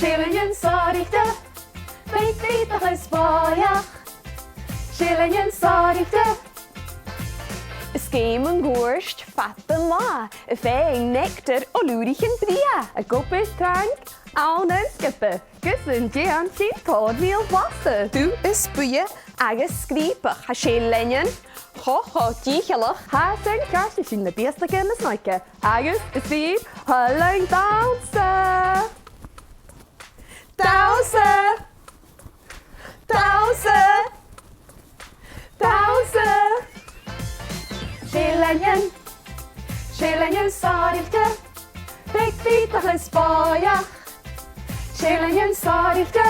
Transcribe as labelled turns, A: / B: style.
A: Seilleanan Sònraichte, beter is baiach. Seilleanan Sònraichte.
B: Is céim an gúirst fatta má, a féin nectar ó lúrichan bria.
A: A gopis trank, an skippe. Gus an dian si todmiel wasse.
B: Tú is buie agus scrípach a Seilleanan, cho díchalach.
A: Ha sy'n garsi sy'n na biastag yn ysnaike. Agus is fi hylang dawsa. Dawsa. Dawsa. Dawsa. Seilleanan Sònraichte, beter is baiach. Seilleanan Sònraichte.